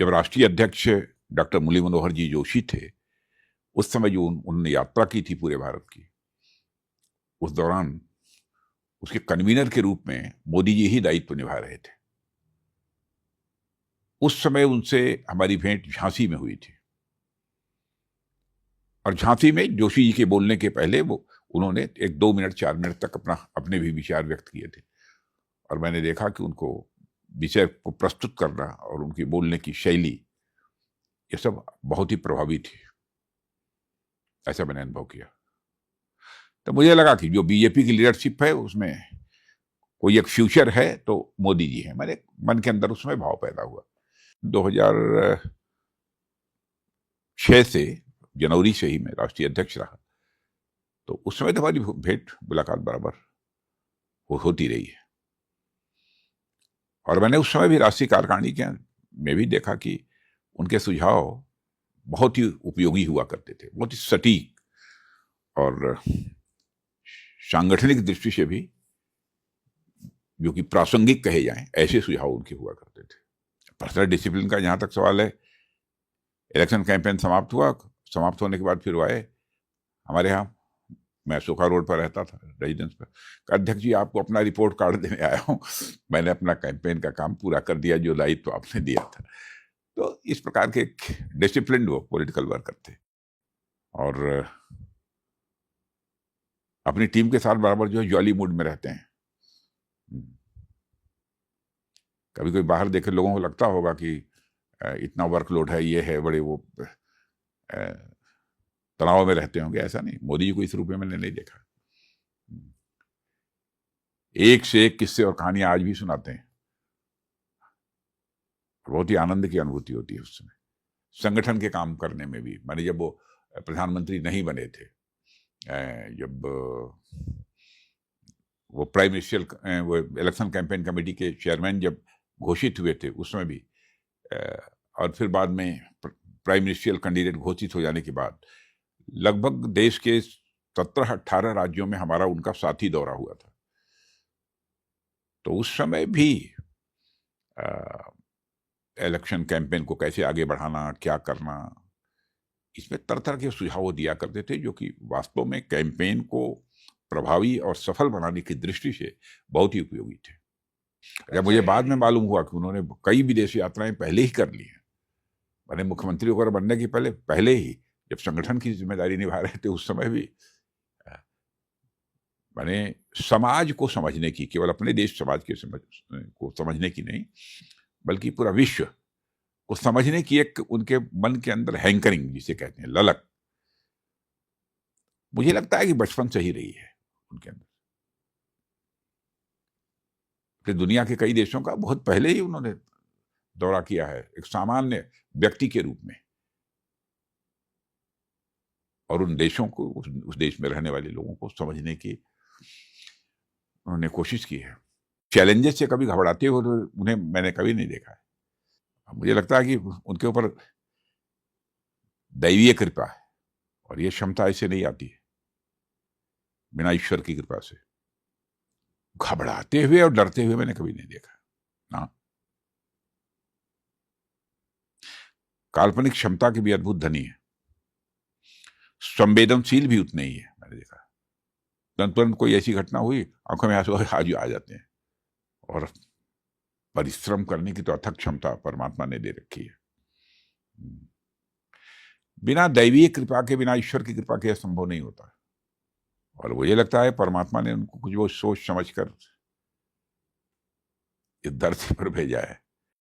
जब राष्ट्रीय अध्यक्ष डॉक्टर मुरली मनोहर जी जोशी थे, उस समय जो उन्होंने यात्रा की थी पूरे भारत की, उस दौरान उसके कन्वीनर के रूप में मोदी जी ही दायित्व निभा रहे थे। उस समय उनसे हमारी भेंट झांसी में हुई थी और झांसी में जोशी जी के बोलने के पहले उन्होंने 1-2 मिनट 4 मिनट तक अपने भी विचार व्यक्त किए थे और मैंने देखा कि उनको विषय को प्रस्तुत करना और उनकी बोलने की शैली, ये सब बहुत ही प्रभावी थी। ऐसा मैंने अनुभव किया। तो मुझे लगा कि जो बीजेपी की लीडरशिप है उसमें कोई एक फ्यूचर है तो मोदी जी हैं। मेरे मन के अंदर उसमें भाव पैदा हुआ। 2006 से जनवरी से ही मैं राष्ट्रीय अध्यक्ष रहा, तो उस समय तो हमारी भेंट मुलाकात बराबर होती रही है और मैंने उस समय भी राष्ट्रीय कार्यकारिणी के में भी देखा कि उनके सुझाव बहुत ही उपयोगी हुआ करते थे, बहुत ही सटीक और सांगठनिक दृष्टि से भी जो कि प्रासंगिक कहे जाएं, ऐसे सुझाव उनके हुआ करते थे। पर्सनल डिसिप्लिन का जहां तक सवाल है, इलेक्शन कैंपेन समाप्त हुआ, समाप्त होने के बाद फिर वो आए हमारे यहाँ, मैं सोखा रोड पर रहता था रेजिडेंस पर, अध्यक्ष जी आपको अपना रिपोर्ट कार्ड देने आया हूँ, मैंने अपना कैंपेन का काम पूरा कर दिया जो दायित्व आपने दिया था। तो इस प्रकार के डिसिप्लिन वो पॉलिटिकल वर्कर थे और अपनी टीम के साथ बराबर जो है जॉली मूड में रहते हैं। कभी कोई बाहर देखे लोगों को लगता होगा कि इतना वर्कलोड है, ये है, बड़े वो तनाव में रहते होंगे, ऐसा नहीं। मोदी जी को इस रूप में मैंने नहीं देखा। एक से एक किस्से और कहानियां आज भी सुनाते हैं, बहुत ही आनंद की अनुभूति होती है उस समय संगठन के काम करने में भी। मैंने जब वो प्रधानमंत्री नहीं बने थे, जब वो प्राइम मिनिस्टर वो इलेक्शन कैंपेन कमेटी के चेयरमैन जब घोषित हुए थे उस समय भी, और फिर बाद में प्राइम मिनिस्ट्रियल कैंडिडेट घोषित हो जाने के बाद लगभग देश के 17-18 राज्यों में हमारा उनका साथी दौरा हुआ था। तो उस समय भी इलेक्शन कैंपेन को कैसे आगे बढ़ाना, क्या करना, इसमें तरह तरह के सुझाव दिया करते थे जो कि वास्तव में कैंपेन को प्रभावी और सफल बनाने की दृष्टि से बहुत ही उपयोगी थे। जब मुझे बाद में मालूम हुआ कि उन्होंने कई विदेश यात्राएं पहले ही कर ली हैं, मैंने मुख्यमंत्री वगैरह बनने के पहले ही जब संगठन की जिम्मेदारी निभा रहे थे उस समय भी मैंने समाज को समझने की, केवल अपने देश समाज के को समझने की नहीं बल्कि पूरा विश्व को समझने की एक उनके मन के अंदर हैंकरिंग जिसे कहते हैं, ललक, मुझे लगता है कि बचपन से ही रही है उनके अंदर। फिर दुनिया के कई देशों का बहुत पहले ही उन्होंने दौरा किया है एक सामान्य व्यक्ति के रूप में, और उन देशों को, उस देश में रहने वाले लोगों को समझने की उन्होंने कोशिश की है। चैलेंजेस से कभी घबराते हुए उन्हें मैंने कभी नहीं देखा है। मुझे लगता है कि उनके ऊपर दैवीय कृपा है और ये क्षमता ऐसे नहीं आती है बिना ईश्वर की कृपा से। घबराते हुए और डरते हुए मैंने कभी नहीं देखा ना। काल्पनिक क्षमता की भी अद्भुत धनी है, संवेदनशील भी उतने ही है। मैंने देखा तुरंत कोई ऐसी घटना हुई, आंखों में आंसू आ जाते हैं, और परिश्रम करने की तो अथक क्षमता परमात्मा ने दे रखी है। बिना दैवीय कृपा के, बिना ईश्वर की कृपा के संभव नहीं होता। और मुझे लगता है परमात्मा ने उनको कुछ वो सोच समझ कर इस धरती पर भेजा है